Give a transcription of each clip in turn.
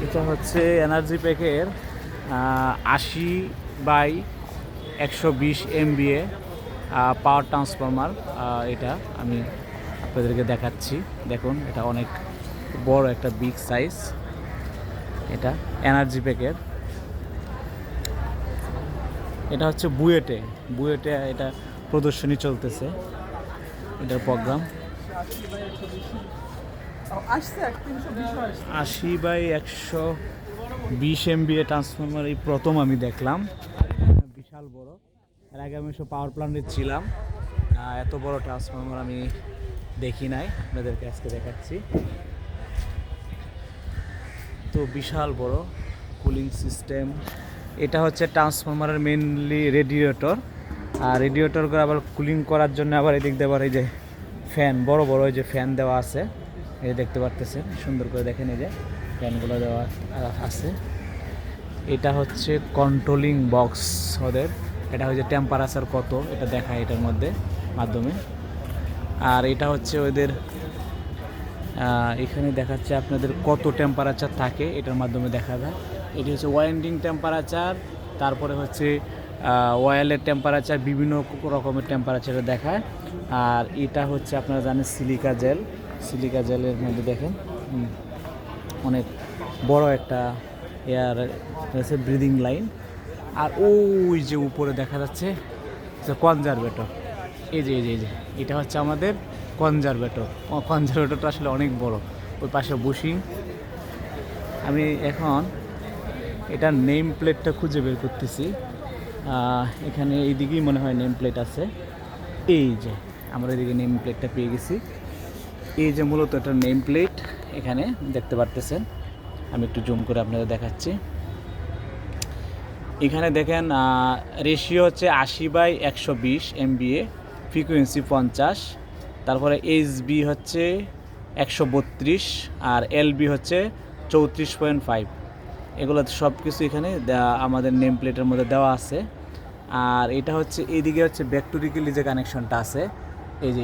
এটা হচ্ছে energy প্যাকের 80/120 MVA power transformer. এটা আমি আপনাদেরকে দেখাচ্ছি। দেখুন, এটা অনেক বড় একটা বিগ সাইজ। এটা এনার্জি প্যাকের। এটা হচ্ছে বুয়েটে এটা প্রদর্শনী চলতেছে, এটার প্রোগ্রাম। 80/120 MVA ট্রান্সফরমার এই প্রথম আমি দেখলাম, বিশাল বড়। এর আগে আমি সব পাওয়ার প্ল্যান্টে ছিলাম, এত বড় ট্রান্সফরমার আমি দেখি নাই, আপনাদেরকে আজকে দেখাচ্ছি। তো বিশাল বড় কুলিং সিস্টেম। এটা হচ্ছে ট্রান্সফরমারের মেইনলি রেডিয়েটর, আর রেডিয়েটর করে আবার কুলিং করার জন্য আবার এদিক দিয়ে আবার এই যে ফ্যান, বড় বড় এই যে ফ্যান দেওয়া আছে, এই দেখতে পারতেছেন, সুন্দর করে দেখেন, এই যে ফ্যানগুলো দেওয়া আছে। এটা হচ্ছে কন্ট্রোলিং বক্স ওদের, এটা হচ্ছে টেম্পারেচার কত এটা দেখায় এটার মধ্যে মাধ্যমে। আর এটা হচ্ছে ওদের এখানে দেখাচ্ছে আপনাদের কত টেম্পারেচার থাকে, এটার মাধ্যমে দেখা যায়। এটি হচ্ছে ওয়াইন্ডিং টেম্পারেচার, তারপরে হচ্ছে অয়েলের টেম্পারেচার, বিভিন্ন রকমের টেম্পারেচারে দেখায়। আর এটা হচ্ছে আপনারা জানেন সিলিকা জেলের মধ্যে দেখেন অনেক বড় একটা এয়ার আছে, ব্রিদিং লাইন। আর ওই যে উপরে দেখা যাচ্ছে কনজারভেটর, এই যে এটা হচ্ছে আমাদের কনজারভেটরটা আসলে অনেক বড়। ওই পাশে বুশিং। আমি এখন এটার নেম প্লেটটা খুঁজে বের করতেছি। এখানে এইদিকেই মনে হয় নেম প্লেট আছে। এই যে আমরা এদিকে নেম প্লেটটা পেয়ে গেছি। এই যে মূলত একটা নেম প্লেট এখানে দেখতে পারতেছেন। আমি একটু জুম করে আপনাদের দেখাচ্ছি। এখানে দেখেন রেশিও হচ্ছে 80/120 MVA, ফ্রিকোয়েন্সি 50, তারপরে এইচবি হচ্ছে 132, আর এলবি হচ্ছে 34.5। এগুলো সব কিছু এখানে আমাদের নেম প্লেটের মধ্যে দেওয়া আছে। আর এটা হচ্ছে এইদিকে হচ্ছে ব্যাকটেরিক্যালি যে কানেকশনটা আছে, এই যে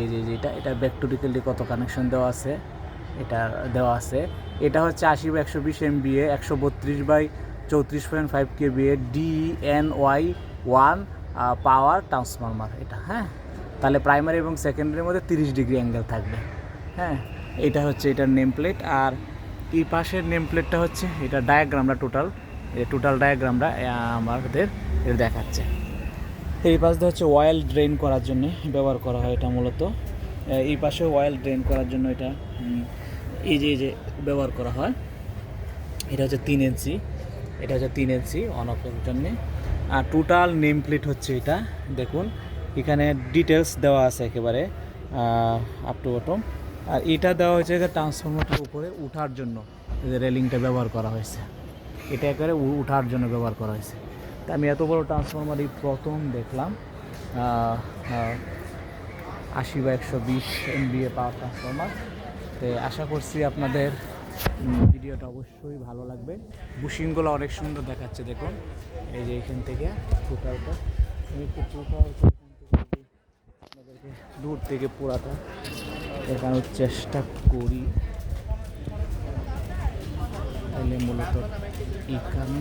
এটা ব্যাকটেরিক্যালি কত কানেকশন দেওয়া আছে, এটা দেওয়া আছে। এটা হচ্ছে 80/120 MVA, 132/34.5 KVA DNY 1 power transformer এটা। হ্যাঁ, তাহলে প্রাইমারি এবং সেকেন্ডারির মধ্যে 30 ডিগ্রি অ্যাঙ্গেল থাকবে। হ্যাঁ, এটা হচ্ছে এটার নেম প্লেট। আর এই পাশের নেম প্লেটটা হচ্ছে এটা ডায়াগ্রামটা টোটাল ডায়াগ্রামটা আমাদের এটা দেখাচ্ছে। এই পাশ দিয়ে হচ্ছে অয়েল ড্রেন করার জন্য ব্যবহার করা হয় এটা মূলত। এই পাশে অয়েল ড্রেন করার জন্য এটা এই যে ব্যবহার করা হয়। এটা হচ্ছে 3 ইঞ্চি, অন অফের জন্যে। আর টোটাল নেম প্লেট হচ্ছে এটা। দেখুন এখানে ডিটেলস দেওয়া আছে একেবারে আপ টু বটম। আর এটা দেওয়া হয়েছে যে ট্রান্সফরমারটার উপরে উঠার জন্য যে রেলিংটা ব্যবহার করা হয়েছে, এটা একেবারে উঠার জন্য ব্যবহার করা হয়েছে। তা আমি এত বড় ট্রান্সফরমার এই প্রথম দেখলাম। 80/120 MVA পাওয়ার ট্রান্সফরমার। তো আশা করছি আপনাদের ভিডিওটা অবশ্যই ভালো লাগবে। বুশিংগুলো অনেক সুন্দর দেখাচ্ছে, দেখুন এই যে এখান থেকে টোটালটা আমি একটু আপনাদেরকে দূর থেকে পুরাটা দেখানোর চেষ্টা করি। তাহলে মূলত এখানে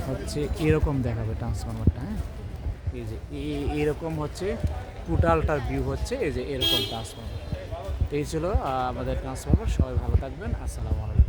হচ্ছে এরকম দেখাবে ট্রান্সফরমারটা। হ্যাঁ, এই যে এরকম হচ্ছে টোটালটার ভিউ হচ্ছে, এই যে এরকম ট্রান্সফরমার। এই ছিল আমাদের ট্রান্সফরমার। সবাই ভালো থাকবেন। আসসালামু আলাইকুম।